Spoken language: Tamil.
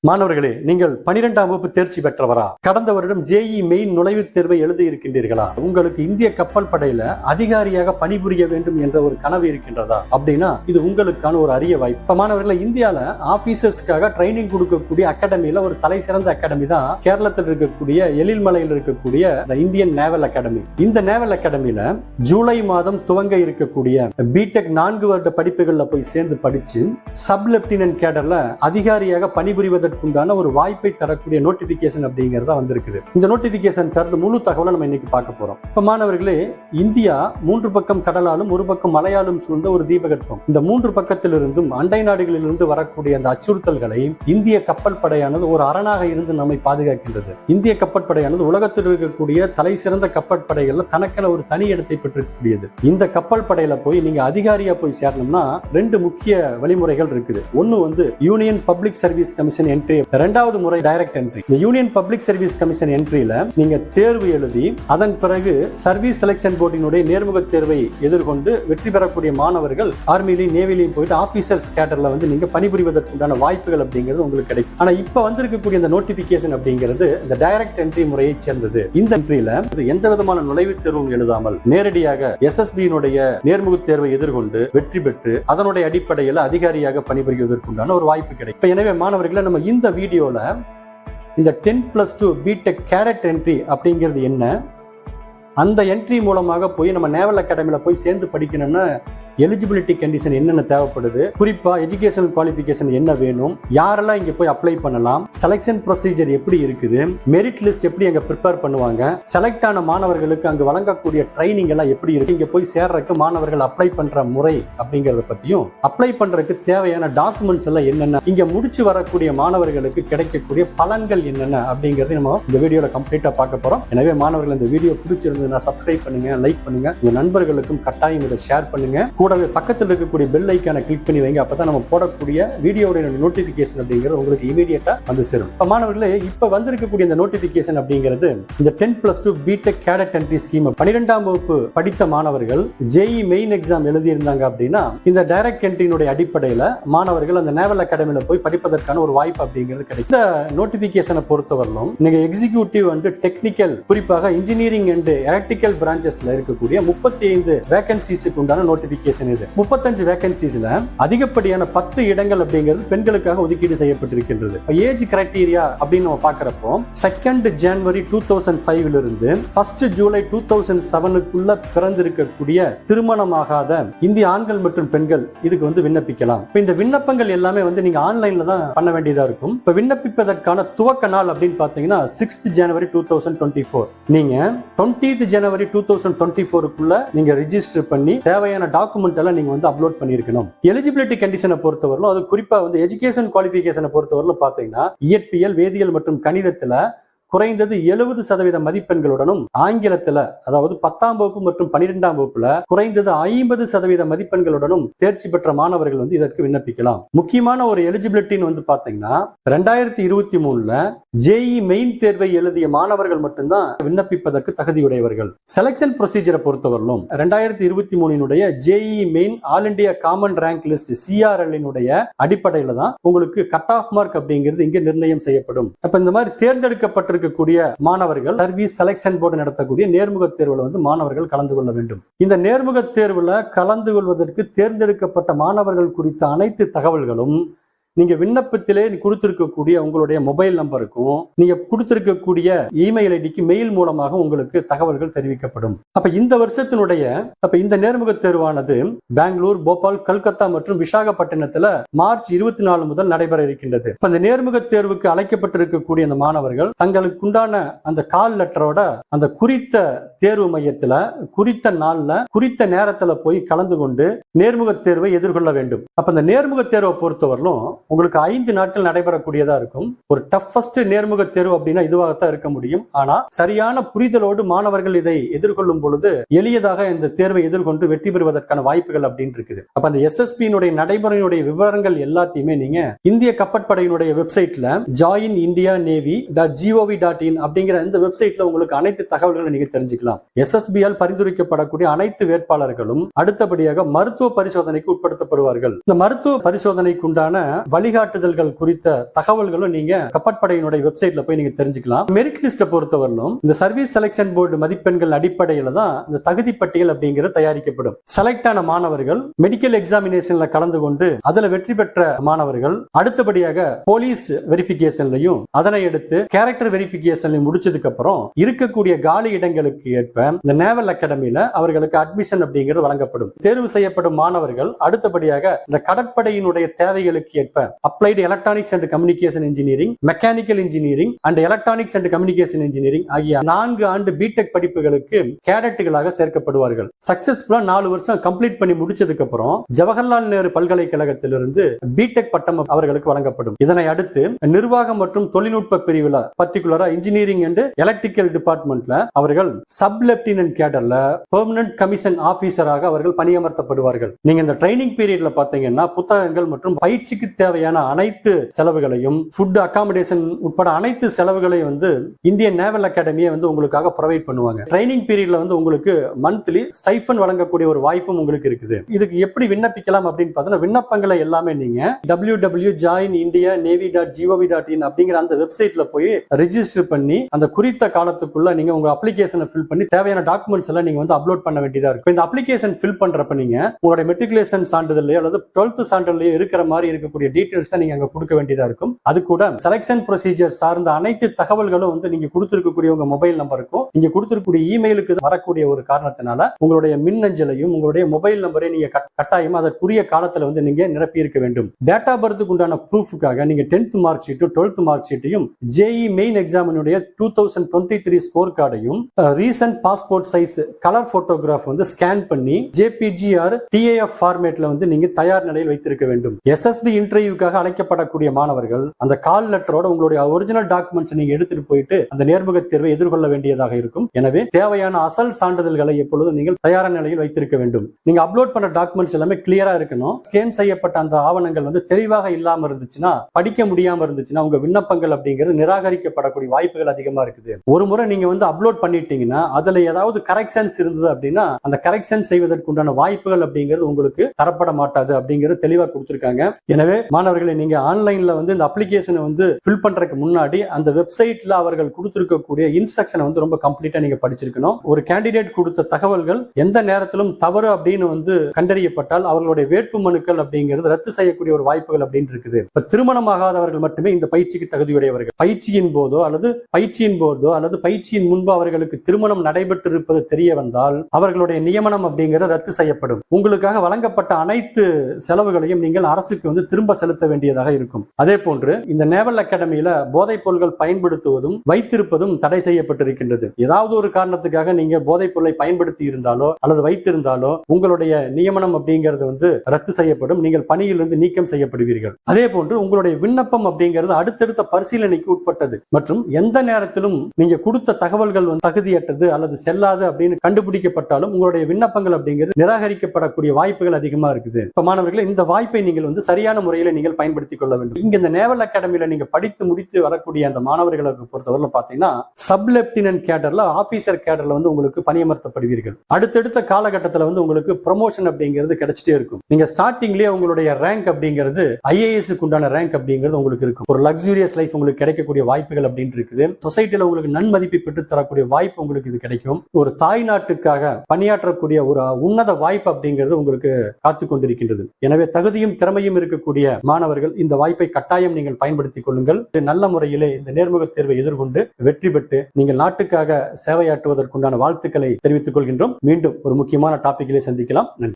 மாணவர்களே, நீங்கள் 12ஆம் வகுப்பு தேர்ச்சி பெற்றவரா? கடந்த வருடம் JEE மெயின் நுழைவுத் தேர்வை எழுதி இருக்கின்றீர்களா? உங்களுக்கு இந்திய கப்பல் படையில அதிகாரியாக பணிபுரிய வேண்டும் என்ற ஒரு கனவு இருக்கின்றதா? அப்படின்னா இது உங்களுக்கான ஒரு அரிய வாய்ப்பு. மாணவர்களே, இந்தியால ஆபீசர்ஸ்க்காக ட்ரைனிங் கொடுக்கக்கூடிய அகாடமியில ஒரு தலை சிறந்த அகாடமி தான் கேரளத்தில் இருக்கக்கூடிய எழில்மலையில் இருக்கக்கூடிய இந்தியன் நேவல் அகாடமி. இந்த நேவல் அகாடமியில ஜூலை மாதம் துவங்க இருக்கக்கூடிய பிடெக் 4 வருட படிப்புகள்ல போய் சேர்ந்து படிச்சு சப் லெப்டினன்ட் கேடர்ல அதிகாரியாக பணிபுரிவதற்கு உண்டான ஒரு வாய்ப்பை தரக்கூடிய நோட்டிபிகேஷன் அப்படிங்கறத வந்திருக்குது. இந்த நோட்டிபிகேஷன் சார்ந்த முழு தகவலை நம்ம இன்னைக்கு பார்க்க போறோம். இப்ப மாணவர்களே, இந்தியா 3 பக்கம் கடலாலும் ஒரு பக்கம் மலையாலும் சூழ்ந்த ஒரு தீபகற்பம். இந்த 3 பக்கத்திலிருந்தும் அண்டை நாடுகளிலிருந்து வரக்கூடிய அந்த அச்சுறுத்தல்களை இந்திய கப்பல் படையானது ஒரு அரணாக இருந்து நம்மை பாதுகாக்கின்றது. இந்திய கப்பல் படையானது உலகத்தில் இருக்கக்கூடிய தலை சிறந்த கப்பல் படைகள்ல தனக்கென ஒரு தனி இடத்தை பெற்றிருக்கக்கூடியது. இந்த கப்பல் படையில போய் நீங்க அதிகாரியா போய் சேரணும்னா 2 முக்கிய வழிமுறைகள் இருக்குது. ஒன்னு union public service commission entry, இரண்டாவது முறை டைரக்ட் என்ட்ரி. இந்த யூனியன் பப்ளிக் சர்வீஸ் கமிஷன் என்ட்ரியில நீங்க தேர்வு எழுதி அதன் பிறகு சர்வீஸ் செலக்ஷன் போர்டினுடைய நேர்முக தேர்வை எதிர்கொண்டு வெற்றி பெறக்கூடிய மாணவர்கள் ஆர்மிலையும் நேவிலையும் போயிட்டு ஆபீசர்ஸ் கேடர்ல நீங்க பணிபுரிவதற்குண்டான வாய்ப்புகள் அப்படிங்கிறது உங்களுக்கு கிடைக்கும். ஆனா இப்ப வந்திருக்கக்கூடிய இந்த நோட்டிபிகேஷன் அப்படிங்கிறது இந்த டைரக்ட் என்ட்ரி முறையை சேர்ந்தது. இந்த என்ட்ரியில எந்த விதமான நுழைவுத் தேர்வும் எழுதாமல் நேரடியாக SSB-னுடைய நேர்முக தேர்வை எதிர்கொண்டு வெற்றி பெற்று அதனுடைய அடிப்படையில் அதிகாரியாக பணிபுரிவதற்குண்டான ஒரு வாய்ப்பு கிடைக்கும். எனவே மாணவர்களை, நம்ம இந்த வீடியோல இந்த 10+2 பிடெக் கேடட் என்ட்ரி அப்படிங்கிறது என்ன, அந்த என்ட்ரி மூலமாக போய் நம்ம நேவல் அகாடமியில போய் சேர்ந்து படிக்கணும்னா எலிஜிபிலிட்டி கண்டிஷன் என்னென்ன தேவைப்படுது, குறிப்பா எஜுகேஷனல் குவாலிஃபிகேஷன் என்ன வேணும், யாரெல்லாம் இங்க போய் அப்ளை பண்ணலாம், செலக்ஷன் ப்ரொசீஜர் எப்படி இருக்குது, மெரிட் லிஸ்ட் எப்படி அங்க ப்ரிப்பேர் பண்ணுவாங்க, செலக்ட் ஆன மாணவர்களுக்கு அங்க வழங்கக்கூடிய ட்ரைனிங் எல்லாம் எப்படி இருக்கு, இங்க போய் சேர்றதுக்கு மாணவர்கள் அப்ளை பண்ற முறை அப்படிங்கறத பத்தியும், அப்ளை பண்றதுக்கு தேவையான டாக்குமெண்ட்ஸ் எல்லாம் என்னென்ன, இங்க முடிச்சு வரக்கூடிய மாணவர்களுக்கு கிடைக்கக்கூடிய பலன்கள் என்னென்ன அப்படிங்கறத நம்ம இந்த வீடியோல கம்ப்ளீட்டா பார்க்க போறோம். எனவே மாணவர்கள், இந்த வீடியோ பிடிச்சிருந்ததுன்னா சப்ஸ்கிரைப் பண்ணுங்க, லைக் பண்ணுங்க, உங்க நண்பர்களுக்கும் கட்டாயம் இதை ஷேர் பண்ணுங்க. கூடவே பக்கத்தில் இருக்கக்கூடிய பெல் ஐக்கானை கிளிக் பண்ணி வைங்க. அப்பதான் நம்ம போடக்கூடிய வீடியோட நோட்டிபிகேஷன் அப்படிங்கிறது உங்களுக்கு இமீடியட்டா வந்து சேரும். மாணவர்களே, இப்ப வந்திருக்கக்கூடிய இந்த நோட்டிபிகேஷன் அப்படிங்கிறது இந்த 10+2 பிடெக் கேடட் என்ட்ரி ஸ்கீம் 12ஆம் வகுப்பு படித்த மாணவர்கள் JEE மெயின் எக்ஸாம் எழுதி இருந்தாங்க அப்படின்னா இந்த டைரக்ட் என்ட்ரியினுடைய அடிப்படையில மாணவர்கள் அந்த நேவல் அகாடமியில போய் படிப்பதற்கான ஒரு வாய்ப்பு அப்படிங்கிறது கிடைக்கும். இந்த நோட்டிபிகேஷனை பொறுத்தவரையிலும் நீங்க எக்ஸிகியூட்டிவ் அண்ட் டெக்னிக்கல், குறிப்பாக இன்ஜினியரிங் அண்ட் எலக்ட்ரிக்கல் பிரான்ச்சஸ்ல இருக்கக்கூடிய 35 வேகன்சிஸ்க்கு உண்டான நோட்டிபிகேஷன். 35 வேகன்சிஸ்ல அதிகப்படியான 10 இடங்கள் அப்படிங்கிறது பெண்களுக்காக ஒதுக்கீடு செய்யப்பட்டிருக்கின்றது. ஏஜ் கிரைட்டீரியா அப்படின்னு நம்ம பார்க்கிறப்போ 2 ஜனவரி 2005 இருந்து 1 ஜூலை 2007 பிறந்திருக்கக்கூடிய திருமணமாகாத இந்திய ஆண்கள் மற்றும் பெண்கள் இதுக்கு விண்ணப்பிக்கலாம். இந்த விண்ணப்பங்கள் எல்லாமே நீங்க ஆன்லைன்ல தான் பண்ண வேண்டியதா இருக்கும். இப்ப விண்ணப்பிப்பதற்கான துவக்க நாள் அப்படின்னு பாத்தீங்கன்னா 6 ஜனவரி 2024. நீங்க 20 ஜனவரி 2024 நீங்க ரெஜிஸ்டர் பண்ணி தேவையான டாக்குமெண்ட் எல்லாம் நீங்க அப்லோட் பண்ணிருக்கணும். எலிஜிபிலிட்டி கண்டிஷனை பொறுத்தவரையிலும், அது குறிப்பா எஜுகேஷன் குவாலிஃபிகேஷனை பொறுத்தவரையிலும் பாத்தீங்கன்னா இயற்பியல், வேதியியல் மற்றும் கணிதத்துல குறைந்தது 70% மதிப்பெண்களுடனும், ஆங்கிலத்துல அதாவது 10ஆம் வகுப்பு மற்றும் 12ஆம் வகுப்புல குறைந்தது 50% மதிப்பெண்களுடனும் தேர்ச்சி பெற்ற மாணவர்கள் இதற்கு விண்ணப்பிக்கலாம். முக்கியமான ஒரு எலிஜிபிலிட்டின்னு பாத்தீங்கன்னா 2023 JEE மெயின் தேர்வை எழுதிய மாணவர்கள் மட்டும்தான் விண்ணப்பிப்பதற்கு தகுதியுடையவர்கள். செலக்ஷன் ப்ரொசீஜரை பொறுத்தவரையிலும் 2023 JEE main all India common rank list CRL அடிப்படையில தான் உங்களுக்கு கட் ஆஃப் மார்க் அப்படிங்கிறது இங்க நிர்ணயம் செய்யப்படும். அப்ப இந்த மாதிரி தேர்ந்தெடுக்கப்பட்டிருக்க மாணவர்கள் சர்வீஸ் செலக்ஷன் போர்டு நடத்தக்கூடிய நேர்முக தேர்வுல மாணவர்கள் கலந்து கொள்ள வேண்டும். இந்த நேர்முக தேர்வுல கலந்து கொள்வதற்கு தேர்ந்தெடுக்கப்பட்ட மாணவர்கள் குறித்த அனைத்து தகவல்களும் நீங்க விண்ணப்பத்திலே கொடுத்திருக்கக்கூடிய உங்களுடைய மொபைல் நம்பருக்கும் நீங்க கொடுத்திருக்கக்கூடிய இமெயில் ஐடிக்கு மெயில் மூலமாக உங்களுக்கு தகவல்கள் தெரிவிக்கப்படும். அப்ப இந்த வருஷத்தினுடைய இந்த நேர்முக தேர்வானது பெங்களூர், போபால், கல்கத்தா மற்றும் விசாகப்பட்டினத்துல மார்ச் 24 முதல் நடைபெற இருக்கின்றது. இந்த நேர்முக தேர்வுக்கு அழைக்கப்பட்டிருக்கக்கூடிய அந்த மாணவர்கள் தங்களுக்கு உண்டான அந்த கால் லெட்டரோட அந்த குறித்த தேர்வு மையத்துல குறித்த நாள்ல குறித்த நேரத்துல போய் கலந்து கொண்டு நேர்முக தேர்வை எதிர்கொள்ள வேண்டும். அப்ப இந்த நேர்முக தேர்வை பொறுத்தவரையிலும் உங்களுக்கு 5 நாட்கள் நடைபெறக்கூடியதா இருக்கும். ஒரு டஃபஸ்ட் நேர்முக தேர்வு அப்படின்னா இதுவாகத்தான் இருக்க முடியும். ஆனா சரியான புரிதலோடு மாணவர்கள் இதை எதிர்கொள்ளும் பொழுது எளியதாக இந்த தேர்வை எதிர்கொண்டு வெற்றி பெறுவதற்கான வாய்ப்புகள் அப்படின்னு இருக்குது. அப்ப அந்த SSB-னுடைய நடைமுறையினுடைய விவரங்கள் எல்லாத்தையுமே நீங்க இந்திய கப்பற்படையினுடைய வெப்சைட்ல joinindianavy.gov.in அப்படிங்கிற இந்த வெப்சைட்ல உங்களுக்கு அனைத்து தகவல்களை நீங்க தெரிஞ்சுக்கலாம். SSB-ஆல் பரிந்துரைக்கப்படக்கூடிய அனைத்து வேட்பாளர்களும் அடுத்தபடியாக மருத்துவ பரிசோதனைக்கு உட்படுத்தப்படுவார்கள். இந்த மருத்துவ பரிசோதனைக்கு உண்டான வழிகாட்டுதல்கள் குறித்த தகவல்களும் நீங்க கப்பற்படையினுடைய வெப்சைட்ல போய் நீங்க தெரிஞ்சுக்கலாம். மெரிட் லிஸ்ட பொறுத்தவரையிலும் இந்த சர்வீஸ் செலக்ஷன் போர்டு மதிப்பெண்கள் அடிப்படையில தான் இந்த தகுதி பட்டியல் அப்படிங்கிறது தயாரிக்கப்படும். செலக்ட் ஆன மாணவர்கள் மெடிக்கல் எக்ஸாமினேஷன்ல கலந்து கொண்டு அதுல வெற்றி பெற்ற மாணவர்கள் அடுத்தபடியாக போலீஸ் வெரிஃபிகேஷன்லையும் அதனை எடுத்து கேரக்டர் வெரிஃபிகேஷன்லையும் முடிச்சதுக்கு அப்புறம் இருக்கக்கூடிய காலி இடங்களுக்கு ஏற்ப இந்த நேவல் அகாடமியில அவர்களுக்கு அட்மிஷன் அப்படிங்கிறது வழங்கப்படும். தேர்வு செய்யப்படும் மாணவர்கள் அடுத்தபடியாக இந்த கடற்படையினுடைய தேவைகளுக்கு ஏற்ப applied electronics and communication engineering, mechanical engineering and electronics and communication engineering ஆகிய 4 ஆண்டு பிடெக் படிப்புகளுக்கு கேடட்டுகளாக சேர்க்கப்படுவார்கள். சக்சஸ்ஃபுல்லா 4 வருஷம் கம்ப்ளீட் பண்ணி முடிச்சதுக்கு அப்புறம் ஜவஹர்லால் நேரு பல்கலைக்கழகத்திலிருந்து பிடெக் பட்டம் அவர்களுக்கு வழங்கப்படும். இதனை அடுத்து நிர்வாகம் மற்றும் தொழில்நுட்ப பிரிவுல பர்டிகுலரா இன்ஜினியரிங் அண்ட் எலக்ட்ரிக்கல் டிபார்ட்மெண்ட்ல அவர்கள் சப் லெப்டினன்ட் கேடர்ல பெர்மனன்ட் கமிஷன் ஆபீசராக அவர்கள் பணியமர்த்தப்படுவார்கள். நீங்க இந்த ட்ரைனிங் பீரியட்ல பாத்தீங்கன்னா புத்தகங்கள் மற்றும் பயிற்சிக்கு தேவையான அனைத்து செலவுகளையும் ஃபுட் அகாமடேஷன் உட்பட அனைத்து செலவுகளையும் இந்தியன் நேவல் அகாடமியை உங்களுக்காக ப்ரொவைட் பண்ணுவாங்க. ட்ரைனிங் பீரியட்ல உங்களுக்கு மந்த்லி ஸ்டைஃபன் வழங்கக்கூடிய ஒரு வாய்ப்பும் உங்களுக்கு இருக்குது. இதுக்கு எப்படி விண்ணப்பிக்கலாம் அப்படின்னு பார்த்தா விண்ணப்பங்களை எல்லாமே நீங்க www.joinindianavy.gov.in அப்படிங்கிற அந்த வெப்சைட்ல போய் ரெஜிஸ்டர் பண்ணி அந்த குறித்த காலத்துக்குள்ள நீங்க உங்க அப்ளிகேஷனை ஃபில் பண்ணி தேவையான டாக்குமெண்ட்ஸ் எல்லாம் நீங்க அப்லோட் பண்ண வேண்டியதா இருக்கும். இந்த அப்ளிகேஷன் ஃபில் பண்றப்ப நீங்க உங்களுடைய மெட்ரிகுலேஷன் சான்றிதழ்லையோ அல்லது 12th சான்றிதழ்லையோ இருக்கிற மாதிரி இருக்கக்கூடிய டீடைல்ஸ் தான் நீங்க அங்க கொடுக்க வேண்டியதா இருக்கும். அது கூட செலக்ஷன் ப்ரொசீஜர் சார்ந்த அனைத்து தகவல்களும் நீங்க கொடுத்திருக்கக்கூடிய உங்க மொபைல் நம்பருக்கும் நீங்க கொடுத்திருக்கக்கூடிய இமெயிலுக்கு வரக்கூடிய ஒரு காரணத்தினால உங்களுடைய மின்னஞ்சலையும் உங்களுடைய மொபைல் நம்பரை நீங்க கட்டாயமா அதற்குரிய காலத்துல நீங்க நிரப்பி இருக்க வேண்டும். டேட் ஆஃப் பர்த்துக்கு உண்டான ப்ரூஃபுக்காக நீங்க 10th மார்க் ஷீட்டும் 12th மார்க் ஷீட்டையும் ஜேஇ மெயின் எக்ஸாமினுடைய 2023 ஸ்கோர் கார்டையும் recent passport size colour photograph scan பண்ணி ஜேபிஜி ஆர் டிஏஎஃப் ஃபார்மேட்ல நீங்க தயார் நிலையில் வைத்திருக்க வேண்டும். எஸ்எஸ்பி இன்டர்வியூக்காக அழைக்கப்படக்கூடிய மாணவர்கள் அந்த கால் லெட்டரோட உங்களுடைய ஒரிஜினல் டாக்குமெண்ட்ஸ் நீங்க எடுத்துட்டு போயிட்டு அந்த நேர்முக தேர்வை எதிர்கொள்ள வேண்டியதாக இருக்கும். எனவே தேவையான அசல் சான்றிதழ்களை எப்பொழுதும் நீங்கள் தயார் நிலையில் வைத்திருக்க வேண்டும். நீங்க அப்லோட் பண்ண டாக்குமெண்ட்ஸ் எல்லாமே கிளியரா இருக்கணும். ஸ்கேன் செய்யப்பட்ட அந்த ஆவணங்கள் தெளிவாக இல்லாம இருந்துச்சுன்னா, படிக்க முடியாம இருந்துச்சுன்னா உங்க விண்ணப்பங்கள் அப்படிங்கிறது நிராகரிக்கப்படக்கூடிய வாய்ப்புகள் அதிகமா இருக்குது. ஒரு முறை நீங்க அப்லோட் பண்ணிட்டீங்கன்னா அதுல ஏதாவது கரெக்ஷன்ஸ் இருந்தது அப்படின்னா அந்த கரெக்ஷன் செய்வதற்குண்டான வாய்ப்புகள் அப்படிங்கிறது உங்களுக்கு தரப்பட மாட்டாது அப்படிங்கிறது தெளிவா கொடுத்திருக்காங்க. எனவே மாணவர்களை நீங்க ஆன்லைன்ல இந்த அப்ளிகேஷனை ஃபில் பண்றதுக்கு முன்னாடி அந்த வெப்சைட்ல அவர்கள் கொடுத்திருக்கக்கூடிய இன்ஸ்ட்ரக்ஷனை ரொம்ப கம்ப்ளீட்டா நீங்க படிச்சிருக்கணும். ஒரு கேண்டிடேட் கொடுத்த தகவல்கள் எந்த நேரத்திலும் தவறு அப்படின்னு கண்டறியப்பட்டால் அவர்களுடைய வேட்பு மனுக்கள் அப்படிங்கிறது ரத்து செய்யக்கூடிய ஒரு வாய்ப்புகள் அப்படின்னு இருக்குது. இப்ப திருமணமாகாதவர்கள் மட்டுமே இந்த பயிற்சிக்கு தகுதியுடையவர்கள். பயிற்சியின் போதோ அல்லது பயிற்சியின் முன்பு அவர்களுக்கு திருமணம் நடைபெற்று இருப்பது தெரிய வந்தால் அவர்களுடைய நியமனம் அப்படிங்கிறது ரத்து செய்யப்படும். உங்களுக்காக வழங்கப்பட்ட அனைத்து செலவுகளையும் நீங்கள் அரசுக்கு திரும்ப செலுத்த வேண்டியதாக இருக்கும். அதே போன்று இந்த நேவல் அகாடமியில போதைப் பொருட்கள் பயன்படுத்துவதும் வைத்திருப்பதும் தடை செய்யப்பட்டிருக்கின்றது. ஏதாவது ஒரு காரணத்துக்காக நீங்க போதைப் பொருளை பயன்படுத்தி இருந்தாலோ அல்லது வைத்திருந்தாலோ உங்களுடைய நியமனம் அப்படிங்கிறது ரத்து செய்யப்படும். நீங்கள் பணியிலிருந்து நீக்கம் செய்யப்படுவீர்கள். அதே போன்று உங்களுடைய விண்ணப்பம் அப்படிங்கிறது அடுத்தடுத்த பரிசீலனைக்கு உட்பட்டது மற்றும் எந்த நேரத்திலும் நீங்க கொடுத்த தகவல்கள் தகுதியற்றது அல்லது செல்லாது அப்படின்னு கண்டுபிடிக்கப்பட்டாலும் உங்களுடைய விண்ணப்பங்கள் அப்படிங்கிறது நிராகரிக்கப்படக்கூடிய வாய்ப்புகள் அதிகமா இருக்குது. இப்ப மாணவர்களே, இந்த வாய்ப்பை நீங்கள் சரியான முறையில் நீங்கள் பயன்படுத்திக் கொள்ள வேண்டும். இங்க இந்த நேவல் அகாடமியில நீங்க படித்து முடித்து வரக்கூடிய அந்த மாணவர்களுக்கு பொறுத்தவரை பாத்தீங்கன்னா சப் லெப்டினன்ட் கேடர்ல ஆபீசர் கேடர்ல உங்களுக்கு பணியமர்த்தப்படுவீர்கள். அடுத்தடுத்த காலகட்டத்தில் உங்களுக்கு ப்ரமோஷன் அப்படிங்கிறது கிடைச்சிட்டே இருக்கும். நீங்க ஸ்டார்டிங்லயே உங்களுடைய ரேங்க் அப்படிங்கிறது ஐஏஎஸ் உண்டான ரேங்க் அப்படிங்கிறது உங்களுக்கு இருக்கும். ஒரு லக்ஸூரியஸ் லைஃப் உங்களுக்கு கிடைக்கக்கூடிய வாய்ப்புகள் அப்படின்னு இருக்குது. சொசைட்டில உங்களுக்கு நன்மதிப்பை பெற்று தரக்கூடிய வாய்ப்பு உங்களுக்கு இது கிடைக்கும். ஒரு தாய் நாட்டுக்காக பணியாற்றக்கூடிய ஒரு உன்னத வாய்ப்பு அப்படிங்கிறது உங்களுக்கு காத்துக் கொண்டிருக்கின்றது. எனவே தகுதியும் திறமையும் இருக்கக்கூடிய மாணவர்கள் இந்த வாய்ப்பை கட்டாயம் நீங்கள் பயன்படுத்திக் கொள்ளுங்கள். நல்ல முறையிலே இந்த நேர்முக தேர்வை எதிர்கொண்டு வெற்றி பெற்று நீங்கள் நாட்டுக்காக சேவையாற்றுவதற்குண்டான வாழ்த்துக்களை தெரிவித்துக் கொள்கின்றோம். மீண்டும் ஒரு முக்கியமான டாபிக்கிலே சந்திக்கலாம். நன்றி.